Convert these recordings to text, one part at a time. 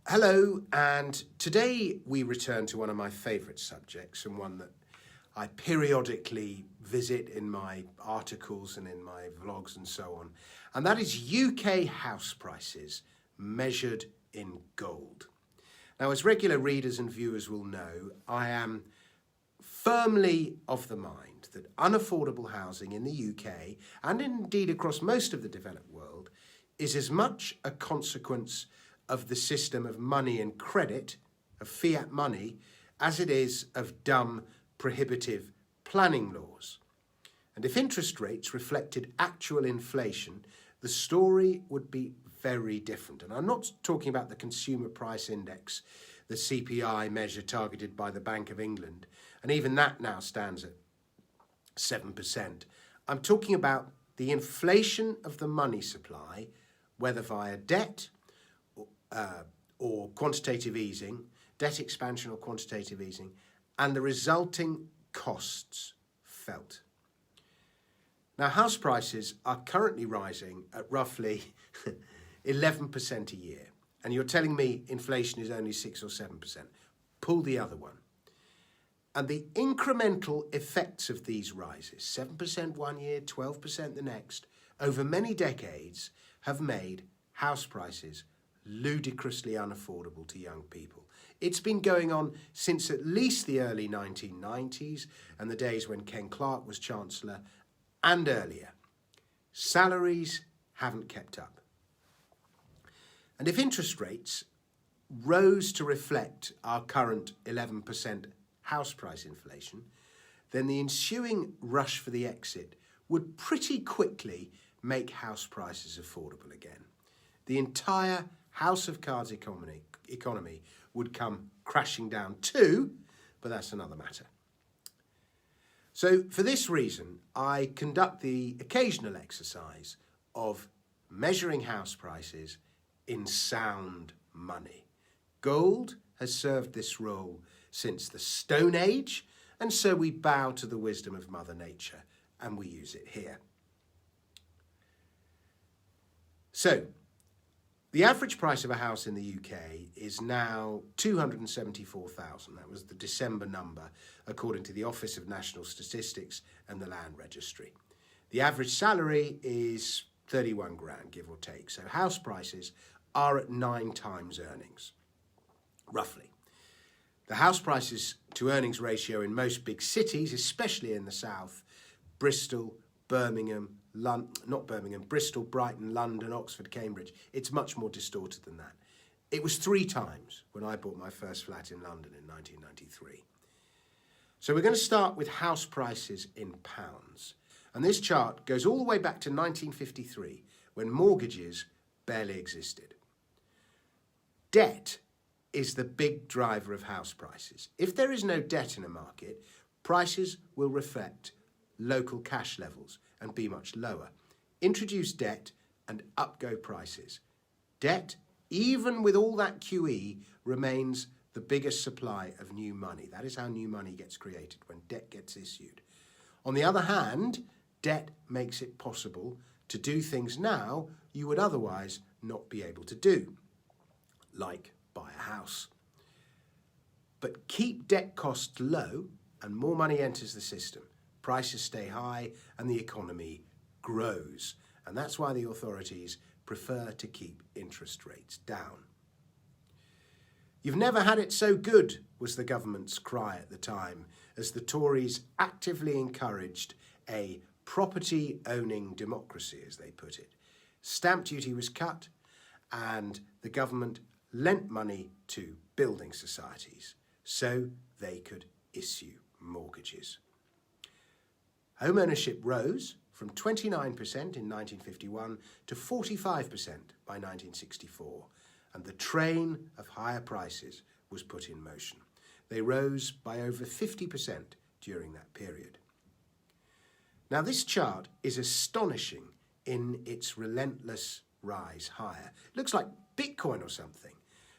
Hello, and today we return to one of my favourite subjects and one that I periodically visit in my articles and in my vlogs and so on, and that is UK house prices measured in gold. Now, as regular readers and viewers will know, I am firmly of the mind that unaffordable housing in the UK, and indeed across most of the developed world, is as much a consequence of the system of money and credit, of fiat money, as it is of dumb, prohibitive planning laws. And if interest rates reflected actual inflation, the story would be very different. And I'm not talking about the Consumer Price Index, the CPI measure targeted by the Bank of England, and even that now stands at 7%. I'm talking about the inflation of the money supply, whether via debt or quantitative easing, debt expansion or quantitative easing, and the resulting costs felt. Now, house prices are currently rising at roughly 11% a year, and you're telling me inflation is only 6 or 7%. Pull the other one. And the incremental effects of these rises, 7% one year, 12% the next, over many decades, have made house prices ludicrously unaffordable to young people. It's been going on since at least the early 1990s and the days when Ken Clarke was Chancellor and earlier. Salaries haven't kept up. And if interest rates rose to reflect our current 11% house price inflation, then the ensuing rush for the exit would pretty quickly make house prices affordable again. The entire House of Cards economy would come crashing down too, but that's another matter. So for this reason, I conduct the occasional exercise of measuring house prices in sound money. Gold has served this role since the Stone Age, and so we bow to the wisdom of Mother Nature and we use it here. So, the average price of a house in the UK is now £274,000. That was the December number, according to the Office of National Statistics and the Land Registry. The average salary is 31 grand, give or take. So house prices are at 9 times earnings, roughly. The house prices to earnings ratio in most big cities, especially in the south, Bristol, Birmingham, Bristol, Brighton, London, Oxford, Cambridge. It's much more distorted than that. It was 3 times when I bought my first flat in London in 1993. So we're going to start with house prices in pounds. And this chart goes all the way back to 1953, when mortgages barely existed. Debt is the big driver of house prices. If there is no debt in a market, prices will reflect local cash levels and be much lower. Introduce debt and up go prices. Debt, even with all that QE, remains the biggest supply of new money. That is how new money gets created, when debt gets issued. On the other hand, debt makes it possible to do things now you would otherwise not be able to do, like buy a house. But keep debt costs low and more money enters the system. Prices stay high and the economy grows. And that's why the authorities prefer to keep interest rates down. You've never had it so good, was the government's cry at the time, as the Tories actively encouraged a property-owning democracy, as they put it. Stamp duty was cut and the government lent money to building societies so they could issue mortgages. Home ownership rose from 29% in 1951 to 45% by 1964, and the train of higher prices was put in motion. They rose by over 50% during that period. Now, this chart is astonishing in its relentless rise higher. It looks like Bitcoin or something.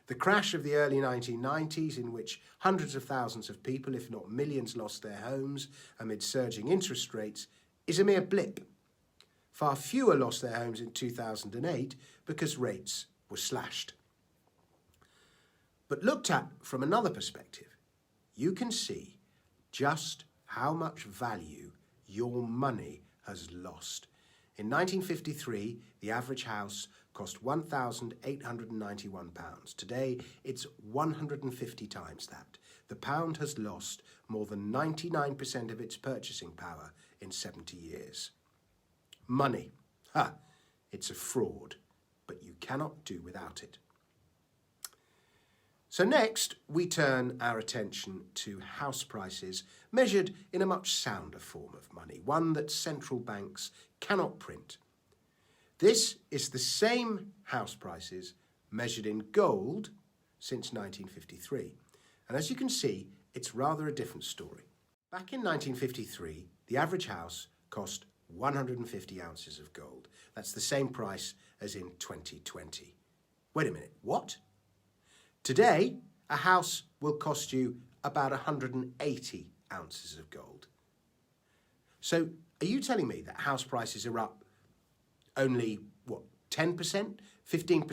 The crash of the early 1990s, in which hundreds of thousands of people, if not millions, lost their homes amid surging interest rates, is a mere blip. Far fewer lost their homes in 2008 because rates were slashed. But looked at from another perspective, you can see just how much value your money has lost. In 1953, the average house cost £1,891. Today, it's 150 times that. The pound has lost more than 99% of its purchasing power in 70 years. Money, it's a fraud, but you cannot do without it. So next, we turn our attention to house prices measured in a much sounder form of money, one that central banks cannot print. This is the same house prices measured in gold since 1953. And as you can see, it's rather a different story. Back in 1953, the average house cost 150 ounces of gold. That's the same price as in 2020. Wait a minute, what? Today, a house will cost you about 180 ounces of gold. So are you telling me that house prices are up only, 10%, 15%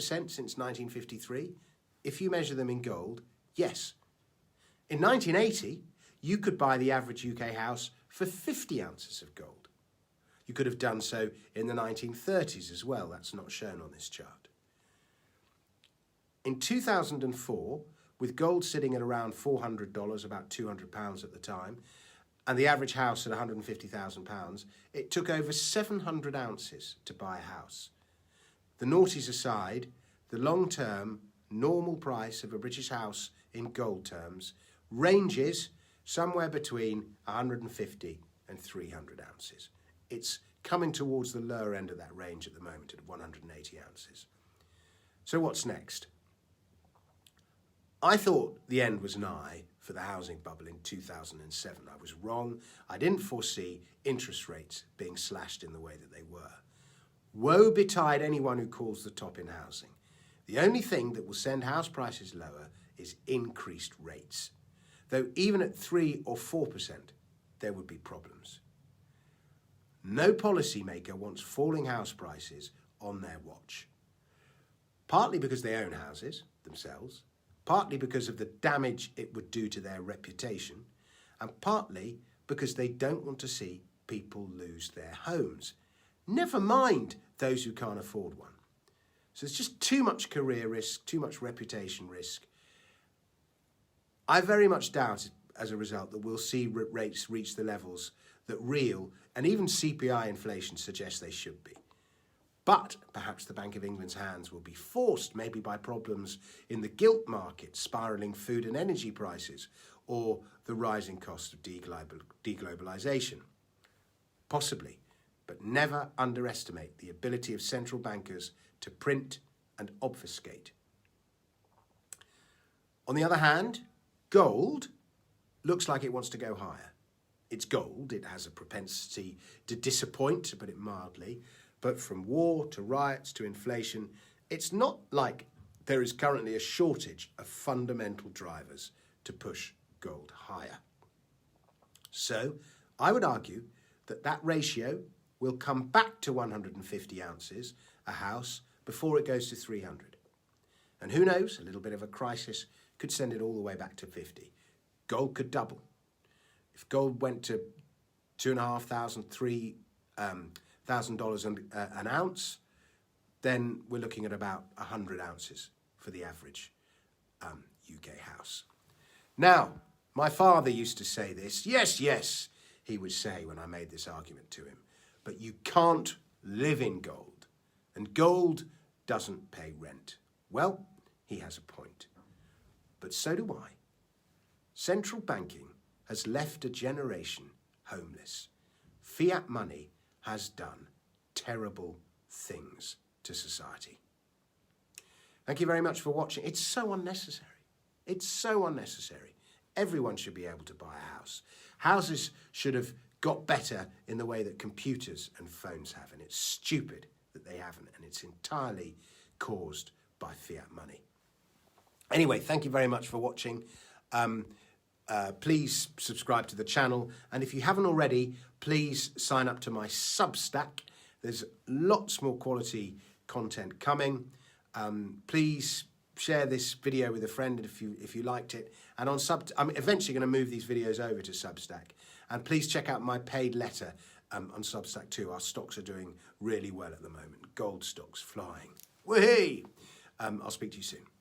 since 1953? If you measure them in gold, yes. In 1980, you could buy the average UK house for 50 ounces of gold. You could have done so in the 1930s as well. That's not shown on this chart. In 2004, with gold sitting at around $400, about £200 at the time, and the average house at £150,000, it took over 700 ounces to buy a house. The noughties aside, the long-term normal price of a British house in gold terms ranges somewhere between 150 and 300 ounces. It's coming towards the lower end of that range at the moment at 180 ounces. So what's next? I thought the end was nigh for the housing bubble in 2007. I was wrong. I didn't foresee interest rates being slashed in the way that they were. Woe betide anyone who calls the top in housing. The only thing that will send house prices lower is increased rates. Though even at 3 or 4%, there would be problems. No policymaker wants falling house prices on their watch. Partly because they own houses themselves, partly because of the damage it would do to their reputation, and partly because they don't want to see people lose their homes. Never mind those who can't afford one. So there's just too much career risk, too much reputation risk. I very much doubt, as a result, that we'll see rates reach the levels that real and even CPI inflation suggests they should be. But perhaps the Bank of England's hands will be forced, maybe by problems in the gilt market, spiralling food and energy prices, or the rising cost of deglobalisation. Possibly, but never underestimate the ability of central bankers to print and obfuscate. On the other hand, gold looks like it wants to go higher. It's gold, it has a propensity to disappoint, to put it mildly, but from war to riots to inflation, it's not like there is currently a shortage of fundamental drivers to push gold higher. So I would argue that that ratio will come back to 150 ounces a house before it goes to 300. And who knows, a little bit of a crisis could send it all the way back to 50. Gold could double. If gold went to $2,500, $3,000 an ounce, then we're looking at about 100 ounces for the average UK house. Now, my father used to say this. Yes, yes, he would say when I made this argument to him. But you can't live in gold, and gold doesn't pay rent. Well, he has a point. But so do I. Central banking has left a generation homeless. Fiat money has done terrible things to society. Thank you very much for watching. It's so unnecessary. It's so unnecessary. Everyone should be able to buy a house. Houses should have got better in the way that computers and phones have, and it's stupid that they haven't, and it's entirely caused by fiat money. Anyway, thank you very much for watching. Please subscribe to the channel, and if you haven't already, please sign up to my Substack. There's lots more quality content coming. Please share this video with a friend if you liked it. And I'm eventually going to move these videos over to Substack. And please check out my paid letter on Substack too. Our stocks are doing really well at the moment. Gold stocks flying. Whee! I'll speak to you soon.